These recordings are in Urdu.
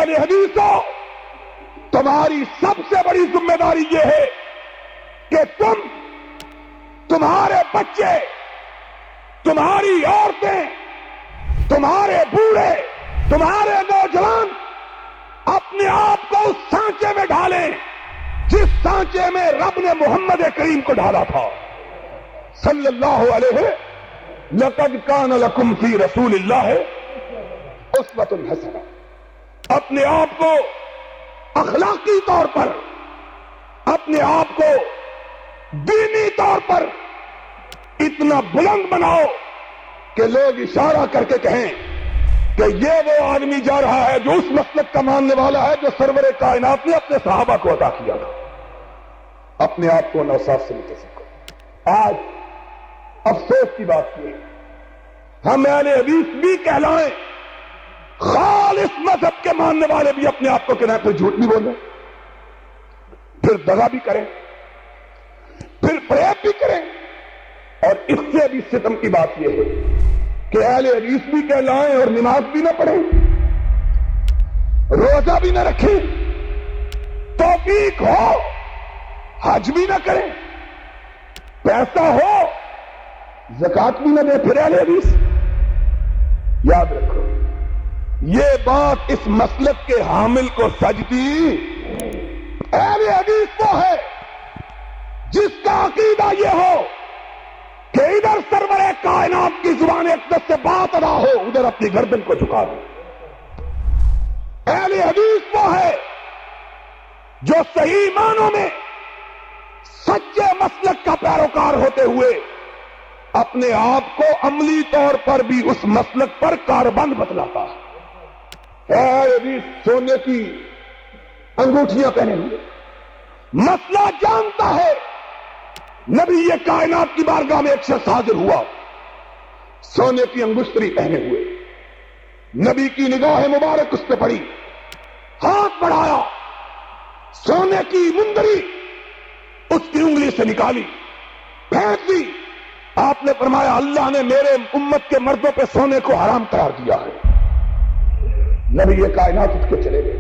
اہل حدیثوں، تمہاری سب سے بڑی ذمہ داری یہ ہے کہ تمہارے بچے، تمہاری عورتیں، تمہارے بوڑھے، تمہارے نوجوان اپنے آپ کو اس سانچے میں ڈالیں جس سانچے میں رب نے محمد کریم کو ڈالا تھا صلی اللہ علیہ لقد کان لکم فی رسول اللہ اسوۃ حسنہ۔ اپنے آپ کو اخلاقی طور پر، اپنے آپ کو دینی طور پر اتنا بلند بناؤ کہ لوگ اشارہ کر کے کہیں کہ یہ وہ آدمی جا رہا ہے جو اس مسلک کا ماننے والا ہے جو سرور کائنات نے اپنے صحابہ کو عطا کیا تھا۔ اپنے آپ کو نوصاف سے متصف کرو۔ آج افسوس کی بات یہ ہے ہم اہل حدیث بھی کہلائیں، خالص مذہب کے ماننے والے بھی اپنے آپ کو کنارے پہ جھوٹ بھی بولیں، پھر دغا بھی کریں، پھر فریب بھی کریں، اور اس سے بھی ستم کی بات یہ ہے کہ اہل حدیث بھی کہلائیں اور نماز بھی نہ پڑھیں، روزہ بھی نہ رکھیں، توفیق ہو حج بھی نہ کریں، پیسہ ہو زکات بھی نہ دیں، پھر اہل حدیث۔ یاد رکھو یہ بات اس مسلک کے حامل کو سجتی۔ اہل حدیث وہ ہے جس کا عقیدہ یہ ہو کہ ادھر سرور کائنات کی زبان اقدس سے بات ادا ہو، ادھر اپنی گردن کو جھکا دو۔ اہل حدیث وہ ہے جو صحیح معنوں میں سچے مسلک کا پیروکار ہوتے ہوئے اپنے آپ کو عملی طور پر بھی اس مسلک پر کاربند بتلاتا ہے۔ اہل حدیث سونے کی انگوٹھیاں پہنے ہوئے، مسئلہ جانتا ہے۔ نبی یہ کائنات کی بارگاہ میں ایک شخص حاضر ہوا سونے کی انگشتری پہنے ہوئے، نبی کی نگاہ مبارک اس پہ پڑی، ہاتھ بڑھایا، سونے کی مندری اس کی انگلی سے نکالی، پھینک دی۔ آپ نے فرمایا اللہ نے میرے امت کے مردوں پہ سونے کو حرام قرار دیا ہے۔ نبی یہ کائنات اٹھ کے چلے گئے،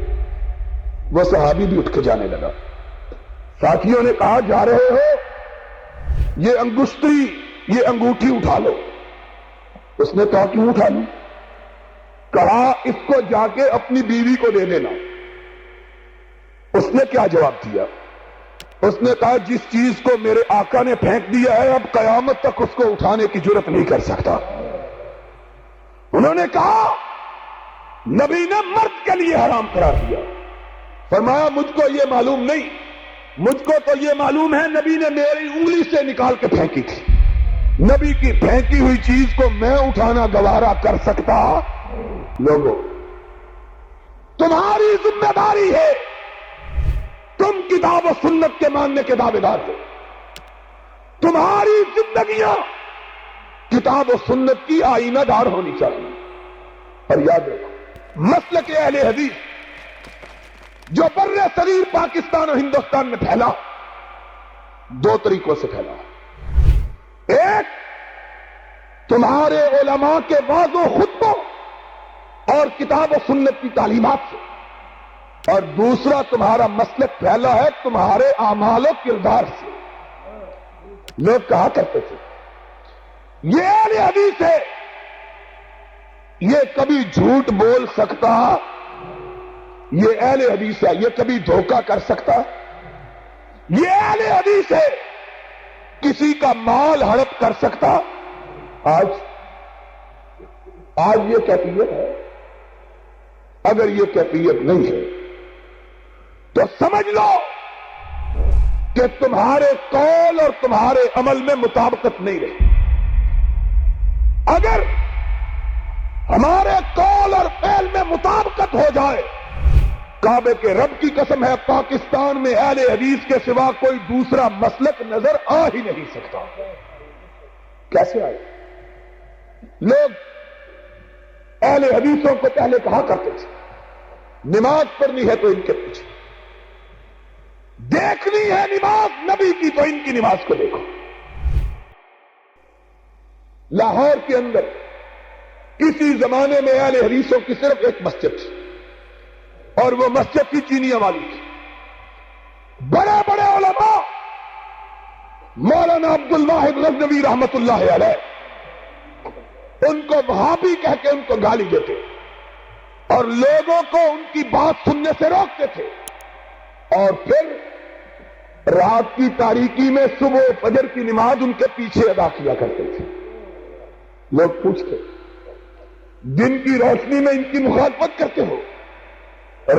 وہ صحابی بھی اٹھ کے جانے لگا۔ ساتھیوں نے کہا جا رہے ہو، یہ انگشتری، یہ انگوٹھی اٹھا لو۔ اس نے کہا کیوں اٹھا لوں؟ کہا اس کو جا کے اپنی بیوی کو دے دینا۔ اس نے کیا جواب دیا؟ اس نے کہا جس چیز کو میرے آقا نے پھینک دیا ہے اب قیامت تک اس کو اٹھانے کی جرات نہیں کر سکتا۔ انہوں نے کہا نبی نے مرد کے لیے حرام قرار دیا۔ فرمایا مجھ کو یہ معلوم نہیں، مجھ کو تو یہ معلوم ہے نبی نے میری انگلی سے نکال کے پھینکی تھی۔ نبی کی پھینکی ہوئی چیز کو میں اٹھانا گوارا کر سکتا؟ لوگوں تمہاری ذمہ داری ہے، تم کتاب و سنت کے ماننے کے دعوے دار ہو، تمہاری زندگیاں کتاب و سنت کی آئینہ دار ہونی چاہیے۔ اور یاد رکھو مسلک اہل حدیث جو بر صغیر پاکستان اور ہندوستان میں پھیلا، دو طریقوں سے پھیلا۔ ایک تمہارے علماء کے واضح خطبوں اور کتاب و سنت کی تعلیمات سے، اور دوسرا تمہارا مسلک پھیلا ہے تمہارے اعمال و کردار سے۔ لوگ کہا کرتے تھے یہ اہل حدیث ہے، یہ کبھی جھوٹ بول سکتا، یہ اہل حدیث ہے، یہ کبھی دھوکہ کر سکتا، یہ اہل حدیث ہے، کسی کا مال ہڑپ کر سکتا۔ آج یہ کیفیت ہے۔ اگر یہ کیفیت نہیں ہے تو سمجھ لو کہ تمہارے قول اور تمہارے عمل میں مطابقت نہیں رہی۔ اگر ہمارے قول اور فعل میں مطابقت ہو جائے، کعبے کے رب کی قسم ہے پاکستان میں اہل حدیث کے سوا کوئی دوسرا مسلک نظر آ ہی نہیں سکتا۔ کیسے آئے؟ لوگ اہل حدیثوں کو پہلے کہا کرتے تھے نماز پڑھنی ہے تو ان کے پیچھے، دیکھنی ہے نماز نبی کی تو ان کی نماز کو دیکھو۔ لاہور کے اندر کسی زمانے میں اہل حدیثوں کی صرف ایک مسجد تھی، اور وہ مسجد کی چینیاں والی تھی. بڑے بڑے علماء مولانا عبد الواحد غزنوی رحمت اللہ علیہ ان کو وہابی کہہ کے ان کو گالی دیتے اور لوگوں کو ان کی بات سننے سے روکتے تھے. اور پھر رات کی تاریکی میں صبح فجر کی نماز ان کے پیچھے ادا کیا کرتے تھے. لوگ پوچھتے دن کی روشنی میں ان کی مخالفت کرتے ہو,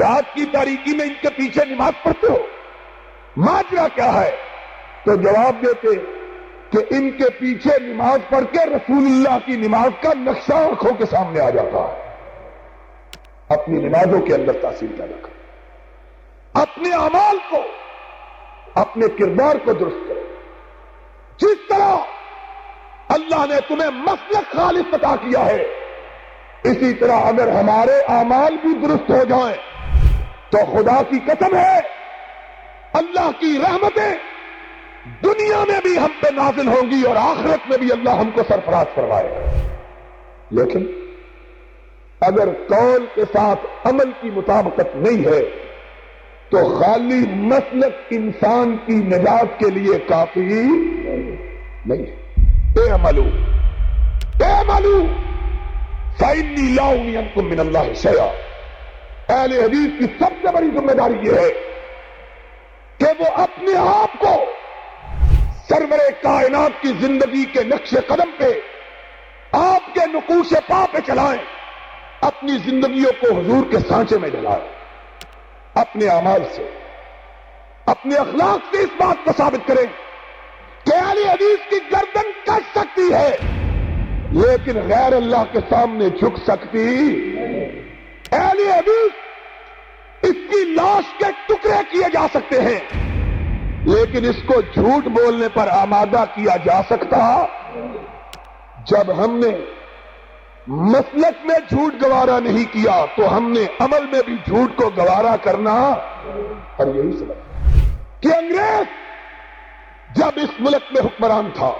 رات کی تاریکی میں ان کے پیچھے نماز پڑھتے ہو, ماجرا کیا ہے؟ تو جواب دیتے کہ ان کے پیچھے نماز پڑھ کے رسول اللہ کی نماز کا نقشہ آنکھوں کے سامنے آ جاتا ہے. اپنی نمازوں کے اندر تاثیر پیدا کرو, اپنے اعمال کو, اپنے کردار کو درست کرو. جس طرح اللہ نے تمہیں مسلک خالص عطا کیا ہے, اسی طرح اگر ہمارے اعمال بھی درست ہو جائیں تو خدا کی قسم ہے اللہ کی رحمتیں دنیا میں بھی ہم پہ نازل ہوں گی اور آخرت میں بھی اللہ ہم کو سرفراز کروائے گا. لیکن اگر قول کے ساتھ عمل کی مطابقت نہیں ہے تو خالی مسلک انسان کی نجات کے لیے کافی نہیں ہے. اعملوا فإنی لا أغنی عنکم من اللہ شیئا. اہل حدیث کی سب سے بڑی ذمہ داری یہ ہے کہ وہ اپنے آپ کو سرور کائنات کی زندگی کے نقش قدم پہ, آپ کے نقوش پا پہ چلائیں, اپنی زندگیوں کو حضور کے سانچے میں ڈلائیں. اپنے اعمال سے, اپنے اخلاق سے اس بات کو ثابت کریں کہ اہل حدیث کی گردن کٹ سکتی ہے لیکن غیر اللہ کے سامنے جھک سکتی. اہل حدیث اس کی لاش کے ٹکڑے کیے جا سکتے ہیں لیکن اس کو جھوٹ بولنے پر آمادہ کیا جا سکتا. جب ہم نے مسلک میں جھوٹ گوارا نہیں کیا تو ہم نے عمل میں بھی جھوٹ کو گوارا کرنا. اور یہی سبب کہ انگریز جب اس ملک میں حکمران تھا,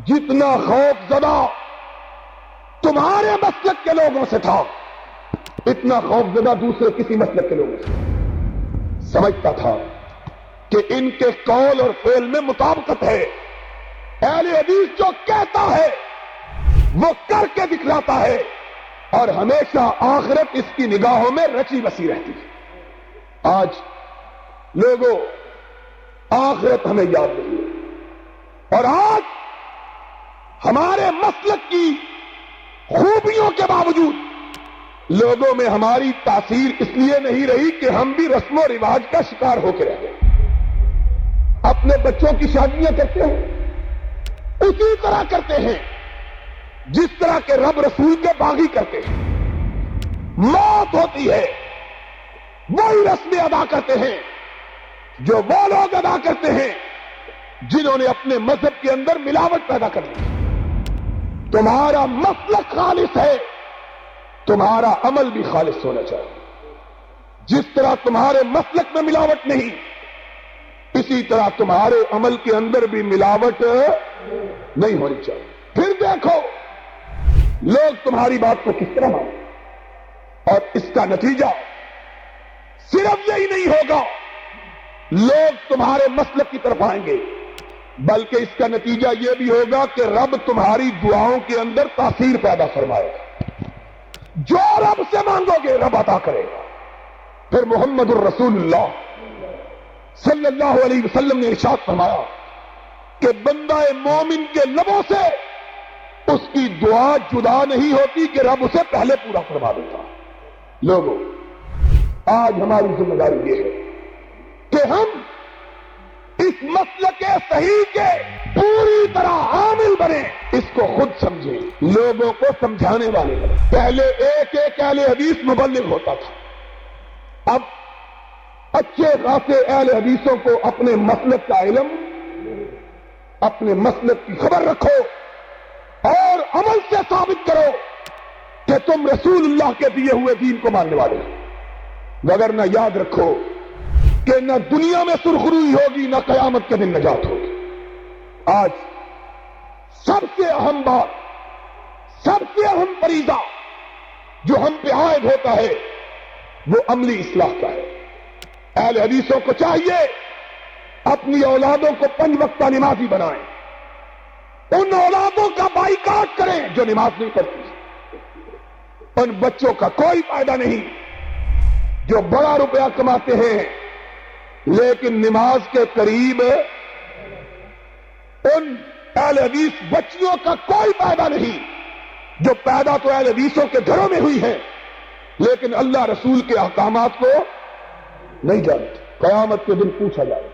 جتنا خوف زدہ تمہارے مسلک کے لوگوں سے تھا اتنا خوف زدہ دوسرے کسی مسلک کے لوگوں سے. سمجھتا تھا کہ ان کے قول اور فعل میں مطابقت ہے. اہل حدیث جو کہتا ہے وہ کر کے دکھلاتا ہے اور ہمیشہ آخرت اس کی نگاہوں میں رچی بسی رہتی ہے. آج لوگوں آخرت ہمیں یاد نہیں ہے اور آج ہمارے مسلک کی خوبیوں کے باوجود لوگوں میں ہماری تاثیر اس لیے نہیں رہی کہ ہم بھی رسم و رواج کا شکار ہو کے رہ گئے. اپنے بچوں کی شادیاں کرتے ہیں اسی طرح کرتے ہیں جس طرح کے رب رسول کے باغی کرتے ہیں. موت ہوتی ہے وہی رسمیں ادا کرتے ہیں جو وہ لوگ ادا کرتے ہیں جنہوں نے اپنے مذہب کے اندر ملاوٹ پیدا کر دی. تمہارا مسلک خالص ہے, تمہارا عمل بھی خالص ہونا چاہیے. جس طرح تمہارے مسلک میں ملاوٹ نہیں اسی طرح تمہارے عمل کے اندر بھی ملاوٹ نہیں ہونی چاہیے. پھر دیکھو لوگ تمہاری بات کو کس طرح مانیں اور اس کا نتیجہ صرف یہی نہیں ہوگا لوگ تمہارے مسلک کی طرف آئیں گے بلکہ اس کا نتیجہ یہ بھی ہوگا کہ رب تمہاری دعاؤں کے اندر تاثیر پیدا فرمائے گا. جو رب سے مانگو گے رب عطا کرے گا. پھر محمد الرسول اللہ صلی اللہ علیہ وسلم نے ارشاد فرمایا کہ بندہ مومن کے لبوں سے اس کی دعا جدا نہیں ہوتی کہ رب اسے پہلے پورا فرما دیتا. لوگوں آج ہماری ذمہ داری یہ ہے کہ ہم اس مسلک صحیح کے پوری طرح عامل بنے, اس کو خود سمجھیں, لوگوں کو سمجھانے والے بنے. پہلے ایک اہل حدیث مبلغ ہوتا تھا, اب اچھے خاصے اہل حدیثوں کو اپنے مسلک کا علم, اپنے مسلک کی خبر رکھو اور عمل سے ثابت کرو کہ تم رسول اللہ کے دیے ہوئے دین کو ماننے والے ہو. وگرنہ یاد رکھو کہ نہ دنیا میں سرخروئی ہوگی نہ قیامت کے دن نجات ہوگی. آج سب سے اہم بات, سب سے اہم فریضہ جو ہم پہ عائد ہوتا ہے وہ عملی اصلاح کا ہے. اہل حدیثوں کو چاہیے اپنی اولادوں کو 5 وقتہ نمازی بنائیں. ان اولادوں کا بائیکاٹ کریں جو نماز نہیں پڑھتی. ان بچوں کا کوئی فائدہ نہیں جو بڑا روپیہ کماتے ہیں لیکن نماز کے قریب. ان اہل حدیث بچیوں کا کوئی فائدہ نہیں جو پیدا تو اہل حدیثوں کے گھروں میں ہوئی ہیں لیکن اللہ رسول کے احکامات کو نہیں جانتی. قیامت کے دن پوچھا جائے